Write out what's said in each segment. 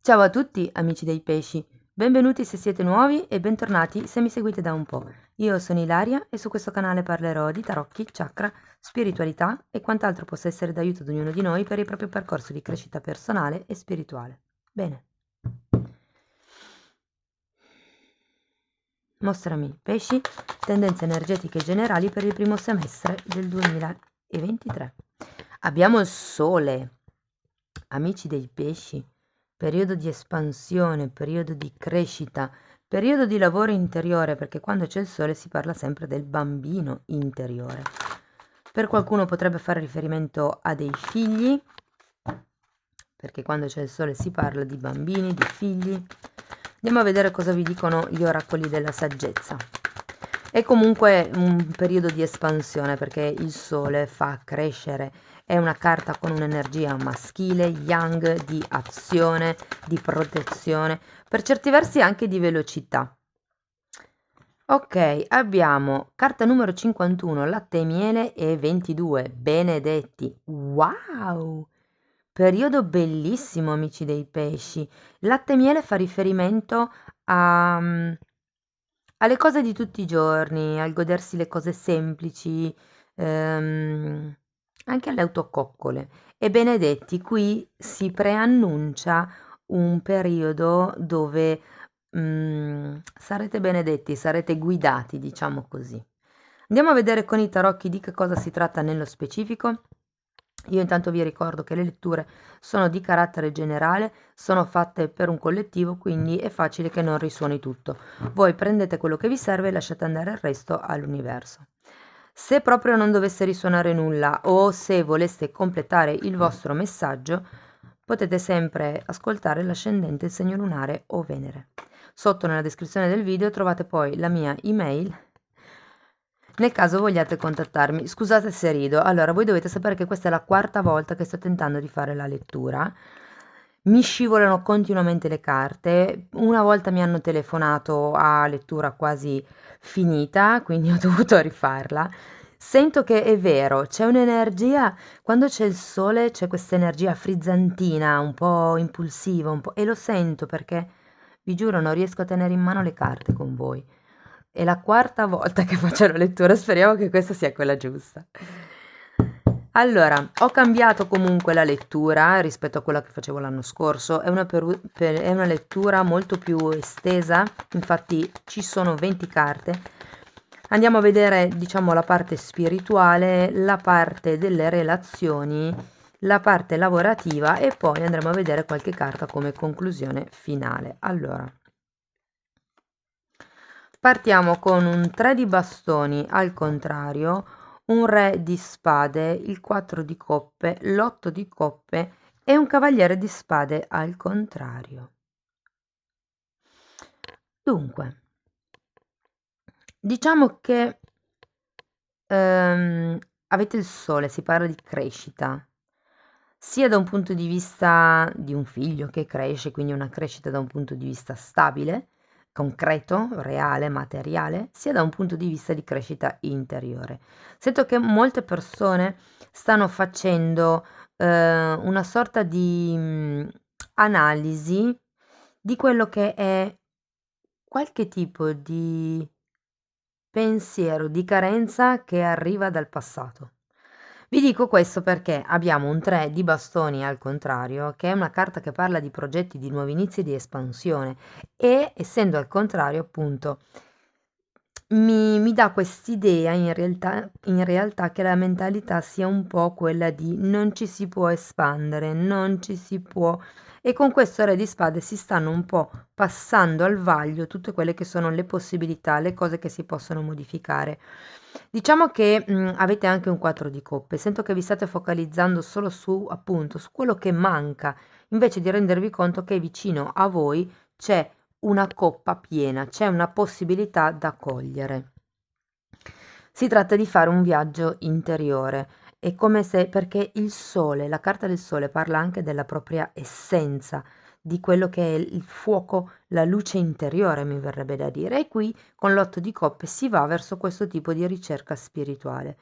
Ciao a tutti amici dei pesci, benvenuti se siete nuovi e bentornati se mi seguite da un po'. Io sono Ilaria e su questo canale parlerò di tarocchi, chakra, spiritualità e quant'altro possa essere d'aiuto ad ognuno di noi per il proprio percorso di crescita personale e spirituale. Bene. Mostrami, pesci, tendenze energetiche generali per il primo semestre del 2023. Abbiamo il sole, amici dei pesci, periodo di espansione, periodo di crescita, periodo di lavoro interiore, perché quando c'è il sole si parla sempre del bambino interiore. Per qualcuno potrebbe fare riferimento a dei figli, perché quando c'è il sole si parla di bambini, di figli. Andiamo a vedere cosa vi dicono gli oracoli della saggezza. È comunque un periodo di espansione perché il sole fa crescere, è una carta con un'energia maschile, yang, di azione, di protezione, per certi versi anche di velocità. Ok, abbiamo carta numero 51, latte e miele e 22, benedetti. Wow! Periodo bellissimo, amici dei pesci. Latte e miele fa riferimento a, alle cose di tutti i giorni, al godersi le cose semplici, anche alle autococcole. E benedetti, qui si preannuncia un periodo dove sarete benedetti, sarete guidati, diciamo così. Andiamo a vedere con i tarocchi di che cosa si tratta nello specifico. Io intanto vi ricordo che le letture sono di carattere generale, sono fatte per un collettivo, quindi è facile che non risuoni tutto. Voi prendete quello che vi serve e lasciate andare il resto all'universo. Se proprio non dovesse risuonare nulla o se voleste completare il vostro messaggio, potete sempre ascoltare l'ascendente, il segno lunare o Venere. Sotto nella descrizione del video trovate poi la mia email nel caso vogliate contattarmi. Scusate se rido. Allora, voi dovete sapere che questa è la quarta volta che sto tentando di fare la lettura. Mi scivolano continuamente le carte. Una volta mi hanno telefonato a lettura quasi finita, quindi ho dovuto rifarla. Sento che è vero, c'è un'energia, quando c'è il sole c'è questa energia frizzantina, un po' impulsiva, un po', e lo sento perché vi giuro non riesco a tenere in mano le carte con voi. È la quarta volta che faccio la lettura, speriamo che questa sia quella giusta. Allora, ho cambiato comunque la lettura rispetto a quella che facevo l'anno scorso, è è una lettura molto più estesa, infatti ci sono 20 carte. Andiamo a vedere, diciamo, la parte spirituale, la parte delle relazioni, la parte lavorativa e poi andremo a vedere qualche carta come conclusione finale. Allora, partiamo con un 3 di bastoni al contrario, un re di spade, il 4 di coppe, l'8 di coppe e un cavaliere di spade al contrario. Dunque, diciamo che avete il sole, si parla di crescita, sia da un punto di vista di un figlio che cresce, quindi una crescita da un punto di vista stabile, concreto, reale, materiale, sia da un punto di vista di crescita interiore. Sento che molte persone stanno facendo una sorta di analisi di quello che è qualche tipo di pensiero di carenza che arriva dal passato. Vi dico questo perché abbiamo un 3 di bastoni al contrario, che è una carta che parla di progetti, di nuovi inizi e di espansione e essendo al contrario, appunto, mi dà quest'idea in realtà che la mentalità sia un po' quella di non ci si può espandere, non ci si può e con questo re di spade si stanno un po' passando al vaglio tutte quelle che sono le possibilità, le cose che si possono modificare. Diciamo che avete anche un 4 di coppe, sento che vi state focalizzando solo su, appunto, su quello che manca, invece di rendervi conto che vicino a voi c'è una coppa piena, c'è una possibilità da cogliere. Si tratta di fare un viaggio interiore, è come se, perché il sole, la carta del sole parla anche della propria essenza, di quello che è il fuoco, la luce interiore, mi verrebbe da dire. E qui con l'otto di coppe si va verso questo tipo di ricerca spirituale.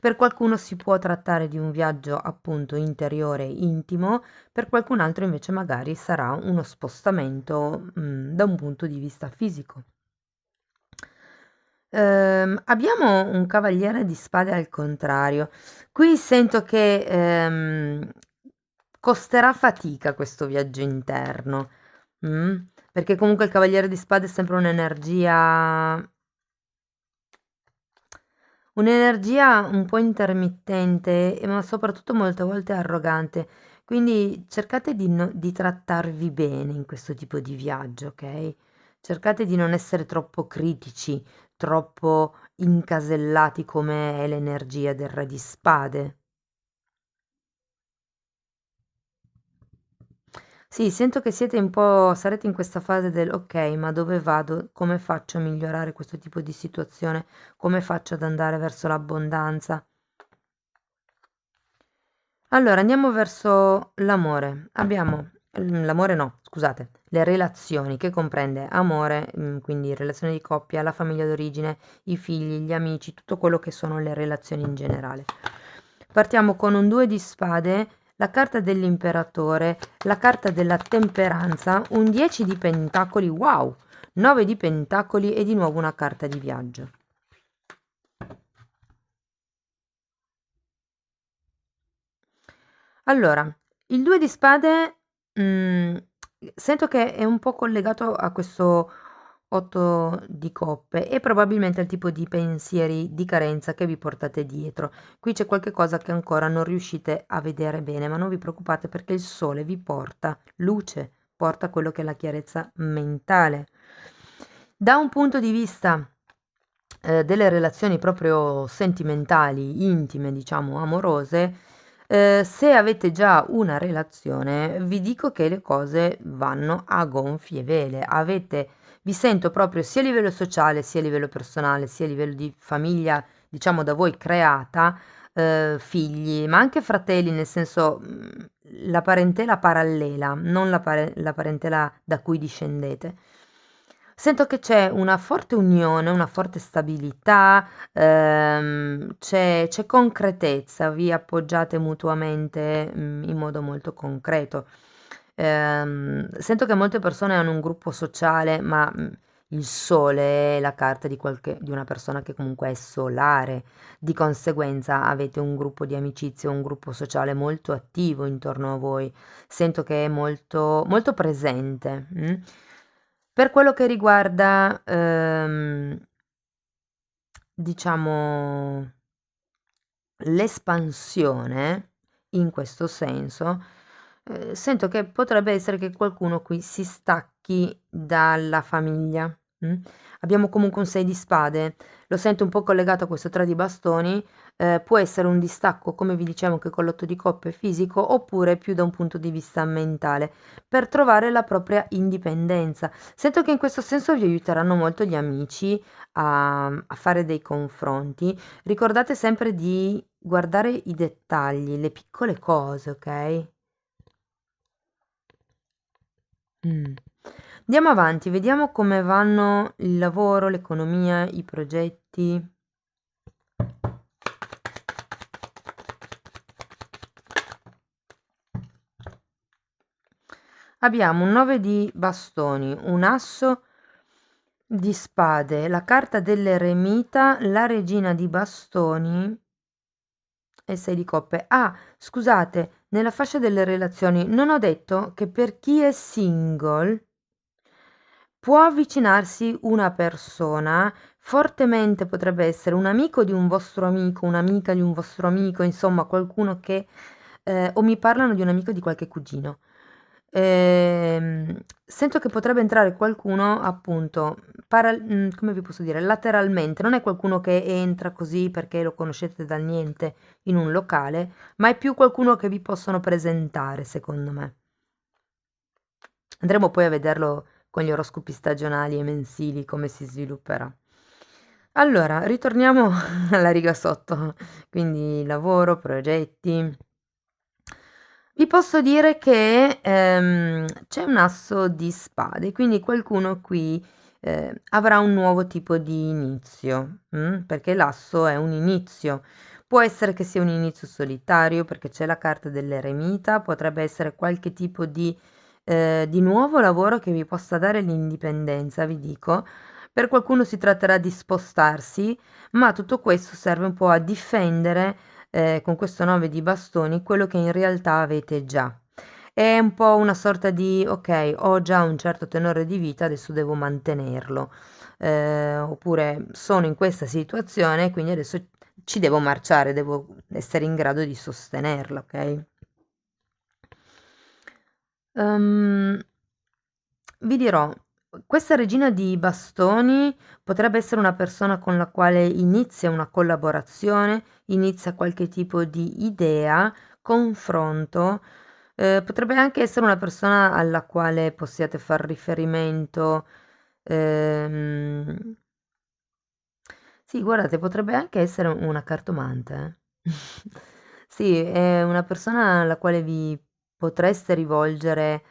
Per qualcuno si può trattare di un viaggio appunto interiore intimo, per qualcun altro invece magari sarà uno spostamento da un punto di vista fisico. Abbiamo un cavaliere di spade al contrario. Qui sento che costerà fatica questo viaggio interno, mm? Perché comunque il cavaliere di spade è sempre un'energia un po' intermittente, ma soprattutto molte volte arrogante. Quindi cercate di trattarvi bene in questo tipo di viaggio, ok? Cercate di non essere troppo critici, troppo incasellati come è l'energia del re di spade. Sì, sento che siete un po', sarete in questa fase del ok, ma dove vado? Come faccio a migliorare questo tipo di situazione? Come faccio ad andare verso l'abbondanza? Allora, andiamo verso l'amore. Abbiamo l'amore no, scusate, le relazioni che comprende amore, quindi relazioni di coppia, la famiglia d'origine, i figli, gli amici, tutto quello che sono le relazioni in generale. Partiamo con un 2 di spade, la carta dell'imperatore, la carta della temperanza, un 10 di pentacoli, wow, 9 di pentacoli e di nuovo una carta di viaggio. Allora, il 2 di spade, sento che è un po' collegato a questo 8 di coppe e probabilmente al tipo di pensieri di carenza che vi portate dietro. Qui c'è qualche cosa che ancora non riuscite a vedere bene, ma non vi preoccupate perché il sole vi porta luce, porta quello che è la chiarezza mentale. Da un punto di vista delle relazioni proprio sentimentali, intime, diciamo amorose, se avete già una relazione, vi dico che le cose vanno a gonfie vele. Vi sento proprio sia a livello sociale, sia a livello personale, sia a livello di famiglia, diciamo da voi creata, figli, ma anche fratelli, nel senso la parentela parallela, non la parentela da cui discendete. Sento che c'è una forte unione, una forte stabilità, c'è concretezza, vi appoggiate mutuamente, in modo molto concreto. Sento che molte persone hanno un gruppo sociale, ma, il sole è la carta di una persona che comunque è solare, di conseguenza avete un gruppo di amicizie, un gruppo sociale molto attivo intorno a voi. Sento che è molto, molto presente. Per quello che riguarda, diciamo, l'espansione, in questo senso, sento che potrebbe essere che qualcuno qui si stacchi dalla famiglia. Abbiamo comunque un 6 di spade, lo sento un po' collegato a questo 3 di bastoni, può essere un distacco, come vi dicevo anche con l'8 di coppe fisico, oppure più da un punto di vista mentale, per trovare la propria indipendenza. Sento che in questo senso vi aiuteranno molto gli amici a fare dei confronti. Ricordate sempre di guardare i dettagli, le piccole cose, ok? Mm. Andiamo avanti, vediamo come vanno il lavoro, l'economia, i progetti. Abbiamo un 9 di bastoni, un asso di spade, la carta dell'eremita, la regina di bastoni e 6 di coppe. Ah, scusate, nella fascia delle relazioni non ho detto che per chi è single può avvicinarsi una persona, fortemente potrebbe essere un amico di un vostro amico, un'amica di un vostro amico, insomma qualcuno che o mi parlano di un amico di qualche cugino. Sento che potrebbe entrare qualcuno appunto, come vi posso dire, lateralmente, non è qualcuno che entra così perché lo conoscete dal niente in un locale, ma è più qualcuno che vi possono presentare, secondo me. Andremo poi a vederlo con gli oroscopi stagionali e mensili come si svilupperà. Allora, ritorniamo alla riga sotto, quindi lavoro, progetti. Vi posso dire che c'è un asso di spade, quindi qualcuno qui avrà un nuovo tipo di inizio, perché l'asso è un inizio. Può essere che sia un inizio solitario perché c'è la carta dell'eremita, potrebbe essere qualche tipo di nuovo lavoro che vi possa dare l'indipendenza, vi dico. Per qualcuno si tratterà di spostarsi, ma tutto questo serve un po' a difendere, con questo 9 di bastoni, quello che in realtà avete già. È un po' una sorta di: "Okay, ho già un certo tenore di vita, adesso devo mantenerlo". Oppure: "Sono in questa situazione, quindi adesso ci devo marciare, devo essere in grado di sostenerla", okay? Ehm, Vi dirò, questa regina di bastoni potrebbe essere una persona con la quale inizia una collaborazione, inizia qualche tipo di idea, confronto. Potrebbe anche essere una persona alla quale possiate far riferimento. ehm, sì, guardate, potrebbe anche essere una cartomante, eh. Sì, è una persona alla quale vi potreste rivolgere,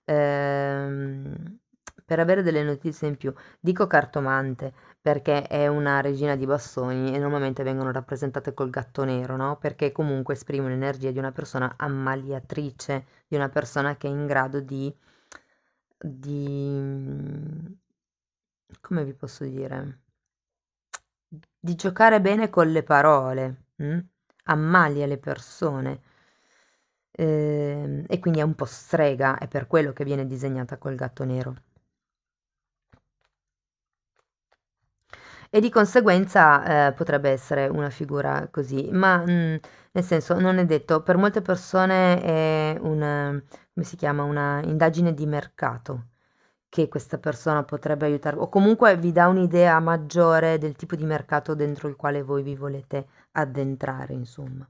ehm, per avere delle notizie in più. Dico cartomante perché è una regina di bastoni e normalmente vengono rappresentate col gatto nero, no? Perché comunque esprime l'energia di una persona ammaliatrice, di una persona che è in grado di, come vi posso dire? Di giocare bene con le parole, ammalia le persone. E quindi è un po' strega, è per quello che viene disegnata col gatto nero. E di conseguenza, potrebbe essere una figura così, ma, nel senso, non è detto. Per molte persone è come si chiama, una indagine di mercato che questa persona potrebbe aiutar o comunque vi dà un'idea maggiore del tipo di mercato dentro il quale voi vi volete addentrare, insomma.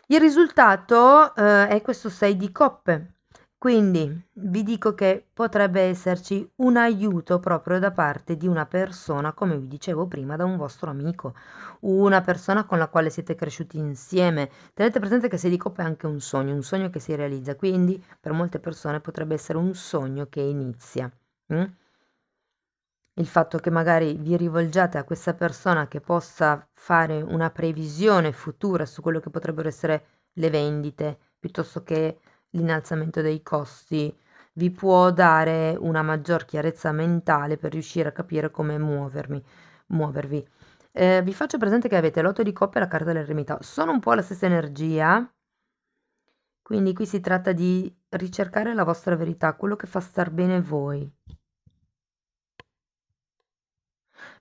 Il risultato, è questo 6 di coppe. Quindi vi dico che potrebbe esserci un aiuto proprio da parte di una persona, come vi dicevo prima, da un vostro amico, una persona con la quale siete cresciuti insieme. Tenete presente che 6 di coppe è anche un sogno che si realizza, quindi per molte persone potrebbe essere un sogno che inizia. Mm? Il fatto che magari vi rivolgiate a questa persona che possa fare una previsione futura su quello che potrebbero essere le vendite, piuttosto che l'innalzamento dei costi, vi può dare una maggior chiarezza mentale per riuscire a capire come muovervi. Vi faccio presente che avete l'otto di coppe e la carta dell'eremita. Sono un po' la stessa energia, quindi qui si tratta di ricercare la vostra verità, quello che fa star bene voi.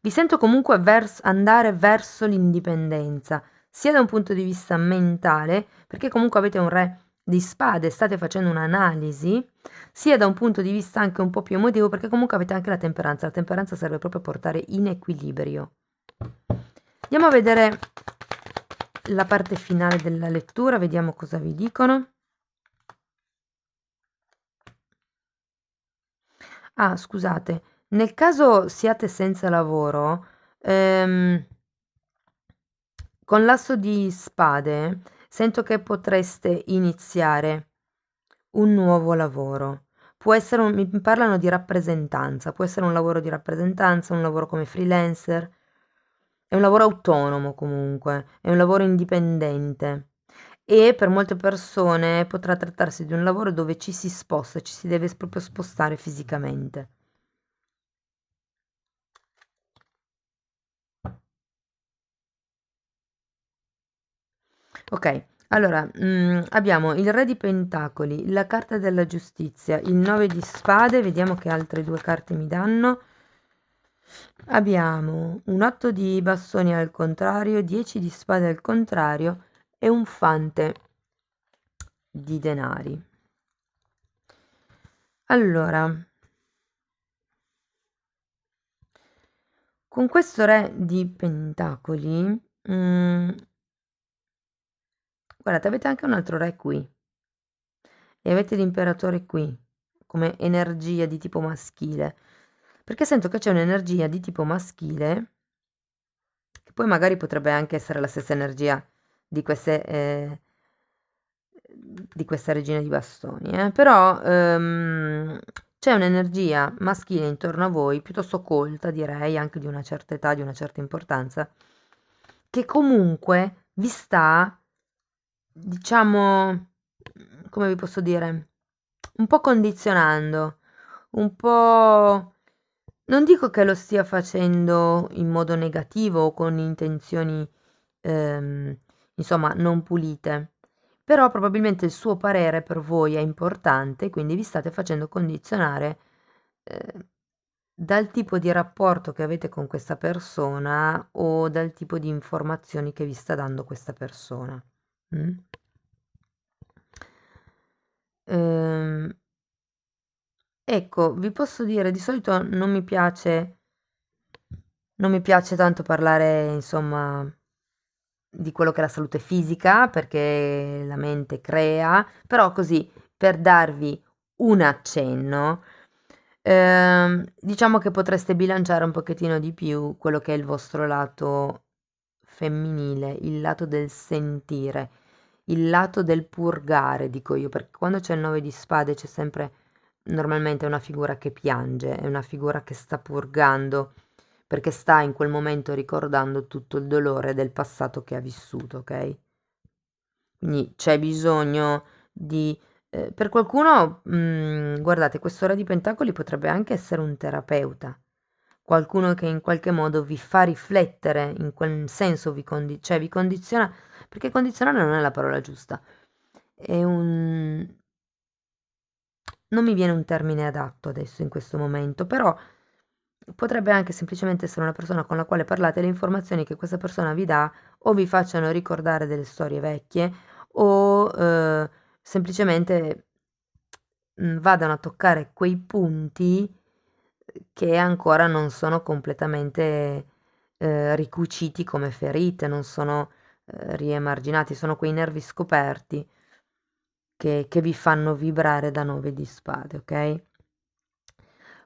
Vi sento comunque andare verso l'indipendenza, sia da un punto di vista mentale, perché comunque avete un re di spade, state facendo un'analisi, sia da un punto di vista anche un po' più emotivo, perché comunque avete anche la temperanza. La temperanza serve proprio a portare in equilibrio. Andiamo a vedere la parte finale della lettura, vediamo cosa vi dicono. Ah, scusate, nel caso siate senza lavoro, con l'asso di spade sento che potreste iniziare un nuovo lavoro. Può essere mi parlano di rappresentanza, può essere un lavoro di rappresentanza, un lavoro come freelancer, è un lavoro autonomo comunque, è un lavoro indipendente e per molte persone potrà trattarsi di un lavoro dove ci si sposta, ci si deve proprio spostare fisicamente. Ok, allora abbiamo il Re di Pentacoli, la carta della giustizia, il 9 di spade, vediamo che altre due carte mi danno. Abbiamo un 8 di bastoni al contrario, 10 di spade al contrario e un fante di denari. Allora, con questo Re di Pentacoli, guardate, avete anche un altro Re qui e avete l'Imperatore qui come energia di tipo maschile, perché sento che c'è un'energia di tipo maschile che poi magari potrebbe anche essere la stessa energia di questa regina di bastoni, però c'è un'energia maschile intorno a voi, piuttosto colta, direi, anche di una certa età, di una certa importanza, che comunque vi sta, diciamo, come vi posso dire, un po' condizionando, un po'... Non dico che lo stia facendo in modo negativo o con intenzioni, ehm, insomma, non pulite, però probabilmente il suo parere per voi è importante, quindi vi state facendo condizionare, dal tipo di rapporto che avete con questa persona o dal tipo di informazioni che vi sta dando questa persona. Mm? Ehm, ecco, vi posso dire, di solito non mi piace tanto parlare, insomma, di quello che è la salute fisica, perché la mente crea, però così per darvi un accenno, diciamo che potreste bilanciare un pochettino di più quello che è il vostro lato femminile, il lato del sentire, il lato del purgare, dico io, perché quando c'è il 9 di spade c'è sempre normalmente una figura che piange, è una figura che sta purgando, perché sta in quel momento ricordando tutto il dolore del passato che ha vissuto, ok? Quindi c'è bisogno di... per qualcuno, guardate, questo Re di Pentacoli potrebbe anche essere un terapeuta, qualcuno che in qualche modo vi fa riflettere, in quel senso cioè vi condiziona, perché condizionare non è la parola giusta, è un... non mi viene un termine adatto adesso in questo momento, però potrebbe anche semplicemente essere una persona con la quale parlate, le informazioni che questa persona vi dà o vi facciano ricordare delle storie vecchie o semplicemente vadano a toccare quei punti che ancora non sono completamente ricuciti come ferite, non sono riemarginati, sono quei nervi scoperti che vi fanno vibrare da 9 di spade, ok?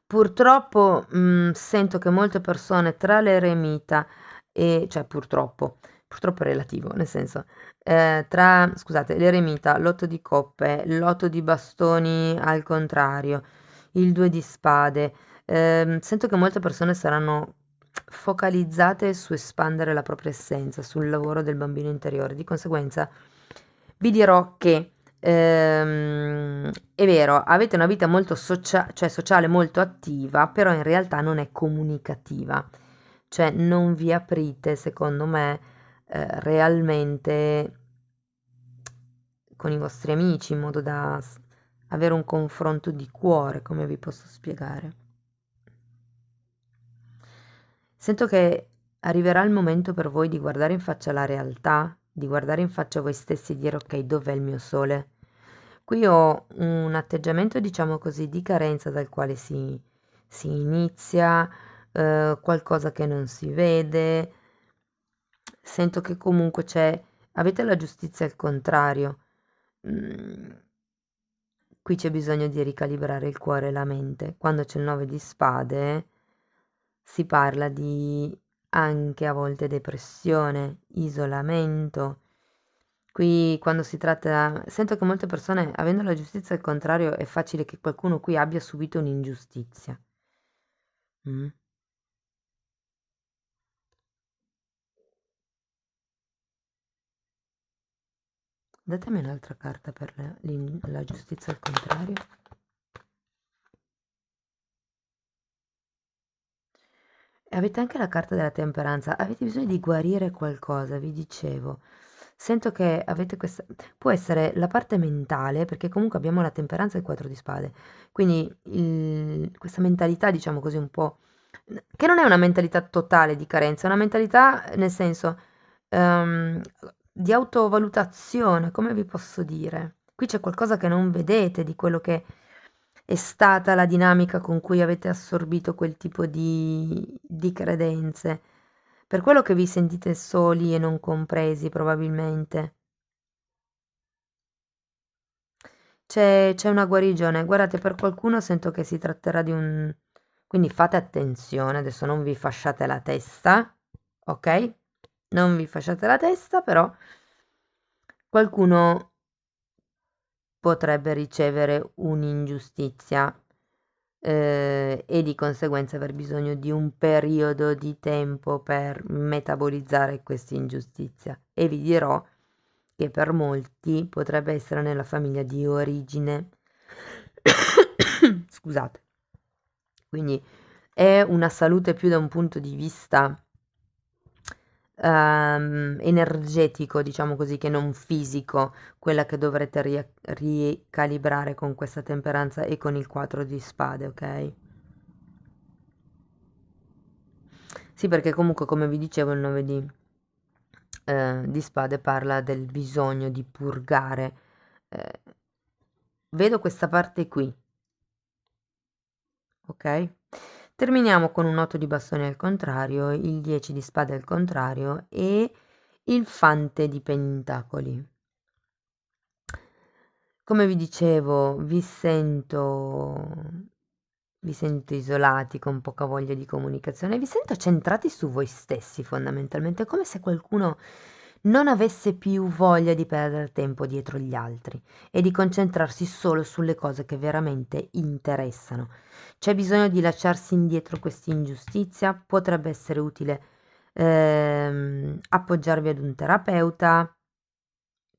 Purtroppo sento che molte persone tra l'eremita e, cioè purtroppo è relativo, nel senso, tra, scusate, l'eremita, l'otto di coppe, l'otto di bastoni al contrario, il due di spade, sento che molte persone saranno focalizzate su espandere la propria essenza, sul lavoro del bambino interiore. Di conseguenza vi dirò che è vero, avete una vita molto cioè sociale molto attiva, però in realtà non è comunicativa. Cioè non vi aprite, secondo me, realmente con i vostri amici in modo da avere un confronto di cuore, come vi posso spiegare. Sento che arriverà il momento per voi di guardare in faccia la realtà, di guardare in faccia voi stessi e dire ok, dov'è il mio sole? Qui ho un atteggiamento, diciamo così, di carenza dal quale si inizia, qualcosa che non si vede. Sento che comunque avete la giustizia al contrario. Mm, qui c'è bisogno di ricalibrare il cuore e la mente. Quando c'è il 9 di spade si parla di anche a volte depressione, isolamento. Qui quando si tratta, sento che molte persone, avendo la giustizia al contrario, è facile che qualcuno qui abbia subito un'ingiustizia. Mm. Datemi un'altra carta per la giustizia al contrario. E avete anche la carta della temperanza, avete bisogno di guarire qualcosa, vi dicevo. Sento che avete questa... Può essere la parte mentale, perché comunque abbiamo la temperanza e il 4 di spade. Quindi questa mentalità, diciamo così, un po'... che non è una mentalità totale di carenza, è una mentalità nel senso ehm, di autovalutazione, come vi posso dire? Qui c'è qualcosa che non vedete di quello che è stata la dinamica con cui avete assorbito quel tipo di credenze. Per quello che vi sentite soli e non compresi, probabilmente. C'è una guarigione. Guardate, per qualcuno sento che si tratterà di un... Quindi fate attenzione, adesso non vi fasciate la testa, ok? Non vi fasciate la testa, però qualcuno potrebbe ricevere un'ingiustizia. e di conseguenza aver bisogno di un periodo di tempo per metabolizzare questa ingiustizia. E vi dirò che per molti potrebbe essere nella famiglia di origine. Scusate. Quindi è una salute più da un punto di vista energetico, diciamo così, che non fisico, quella che dovrete ricalibrare con questa temperanza e con il 4 di spade, ok? Sì, perché comunque, come vi dicevo, il 9 di spade parla del bisogno di purgare. eh, Vedo questa parte qui, ok? Terminiamo con un 8 di bastoni al contrario, il 10 di spade al contrario e il fante di pentacoli. Come vi dicevo, vi sento isolati, con poca voglia di comunicazione, vi sento centrati su voi stessi fondamentalmente, come se qualcuno non avesse più voglia di perdere tempo dietro gli altri e di concentrarsi solo sulle cose che veramente interessano. C'è bisogno di lasciarsi indietro questa ingiustizia, potrebbe essere utile appoggiarvi ad un terapeuta.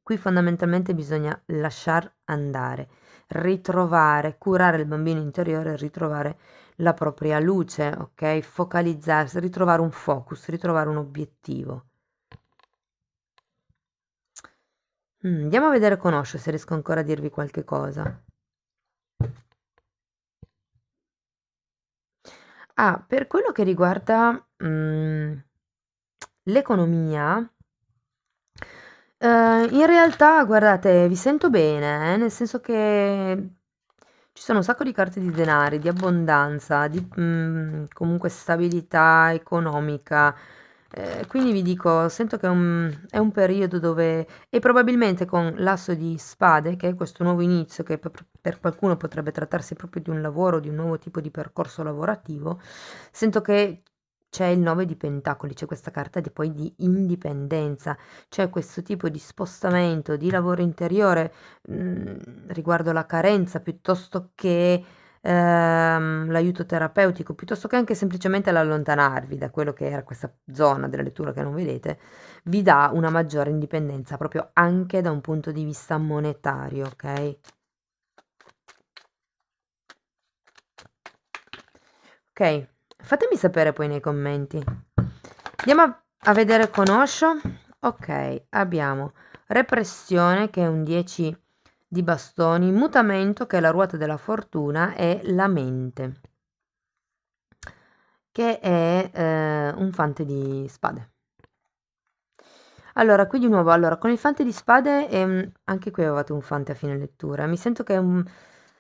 Qui fondamentalmente bisogna lasciar andare, ritrovare, curare il bambino interiore, ritrovare la propria luce, ok? Focalizzarsi, ritrovare un focus, ritrovare un obiettivo. Andiamo a vedere con Osho se riesco ancora a dirvi qualche cosa. Ah, per quello che riguarda l'economia, in realtà guardate, vi sento bene, nel senso che ci sono un sacco di carte di denari, di abbondanza, di comunque stabilità economica. Quindi vi dico, sento che è un periodo dove, e probabilmente con l'asso di spade, che è questo nuovo inizio, che per qualcuno potrebbe trattarsi proprio di un lavoro, di un nuovo tipo di percorso lavorativo, sento che c'è il 9 di pentacoli, c'è questa carta poi di indipendenza, c'è questo tipo di spostamento, di lavoro interiore riguardo la carenza, piuttosto che l'aiuto terapeutico, piuttosto che anche semplicemente l'allontanarvi da quello che era questa zona della lettura che non vedete, vi dà una maggiore indipendenza proprio anche da un punto di vista monetario, ok? Ok, fatemi sapere poi nei commenti. Andiamo a vedere con Osho. Ok, abbiamo repressione che è un 10 di bastoni, mutamento che è la ruota della fortuna e la mente che è un fante di spade. Allora, qui di nuovo, allora, con il fante di spade, anche qui avevate un fante a fine lettura, mi sento che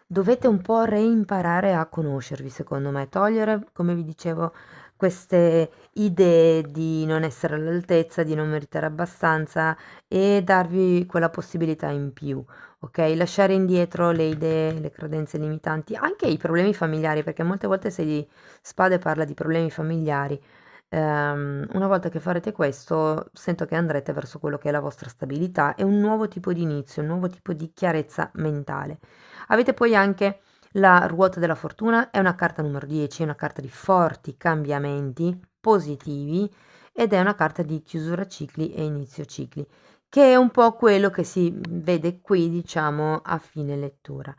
dovete un po' reimparare a conoscervi, secondo me, togliere, come vi dicevo, queste idee di non essere all'altezza, di non meritare abbastanza e darvi quella possibilità in più, ok? Lasciare indietro le idee, le credenze limitanti, anche i problemi familiari, perché molte volte se di spade parla di problemi familiari. Una volta che farete questo, sento che andrete verso quello che è la vostra stabilità e un nuovo tipo di inizio, un nuovo tipo di chiarezza mentale. Avete poi anche la ruota della fortuna, è una carta numero 10, è una carta di forti cambiamenti positivi ed è una carta di chiusura cicli e inizio cicli, che è un po' quello che si vede qui, diciamo, a fine lettura.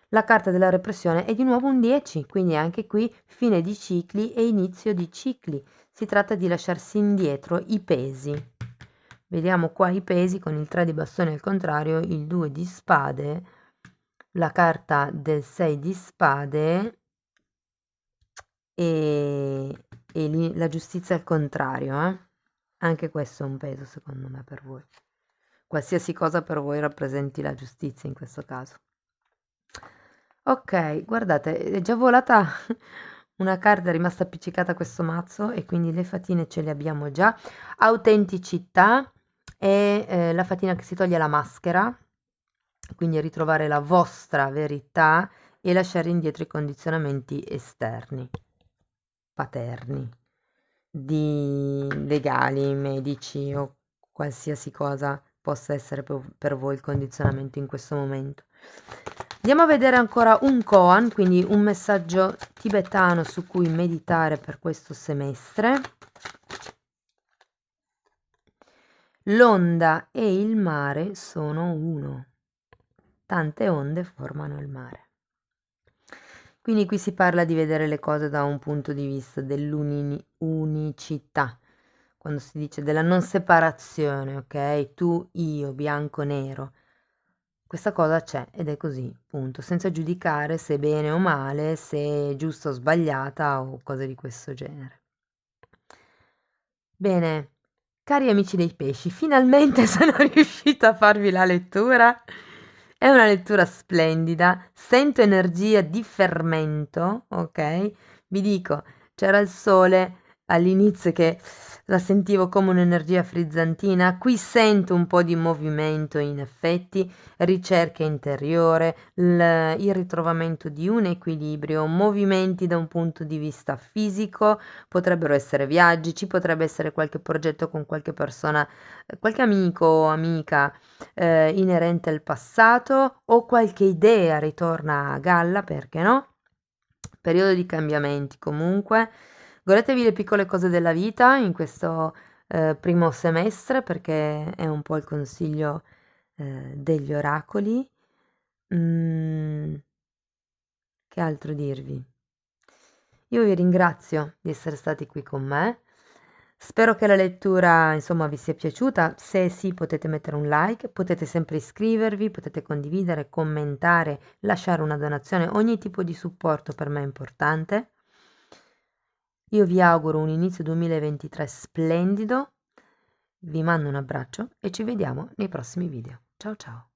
La carta della repressione è di nuovo un 10, quindi anche qui fine di cicli e inizio di cicli. Si tratta di lasciarsi indietro i pesi. Vediamo qua i pesi con il 3 di bastoni al contrario, il 2 di spade, la carta del 6 di spade e la giustizia al contrario. Anche questo è un peso secondo me per voi. Qualsiasi cosa per voi rappresenti la giustizia in questo caso. Ok, guardate, è già volata una carta, è rimasta appiccicata a questo mazzo e quindi le fatine ce le abbiamo già. Autenticità è la fatina che si toglie la maschera, quindi ritrovare la vostra verità e lasciare indietro i condizionamenti esterni, paterni, di legali, medici o qualsiasi cosa possa essere per voi il condizionamento in questo momento. Andiamo a vedere ancora un koan, quindi un messaggio tibetano su cui meditare per questo semestre. L'onda e il mare sono uno. Tante onde formano il mare. Quindi qui si parla di vedere le cose da un punto di vista dell'unicità, quando si dice della non separazione, ok? Tu, io, bianco, nero. Questa cosa c'è ed è così, punto, senza giudicare se è bene o male, se è giusta o sbagliata o cose di questo genere. Bene, cari amici dei pesci, finalmente sono riuscita a farvi la lettura. È una lettura splendida, sento energia di fermento, ok? Vi dico, c'era il sole all'inizio che la sentivo come un'energia frizzantina, qui sento un po' di movimento in effetti, ricerca interiore, il ritrovamento di un equilibrio, movimenti da un punto di vista fisico, potrebbero essere viaggi, ci potrebbe essere qualche progetto con qualche persona, qualche amico o amica inerente al passato o qualche idea ritorna a galla, perché no? Periodo di cambiamenti comunque. Godetevi le piccole cose della vita in questo primo semestre perché è un po' il consiglio degli oracoli. Mm, che altro dirvi? Io vi ringrazio di essere stati qui con me. Spero che la lettura, insomma, vi sia piaciuta. Se sì, potete mettere un like, potete sempre iscrivervi, potete condividere, commentare, lasciare una donazione. Ogni tipo di supporto per me è importante. Io vi auguro un inizio 2023 splendido. Vi mando un abbraccio e ci vediamo nei prossimi video. Ciao ciao!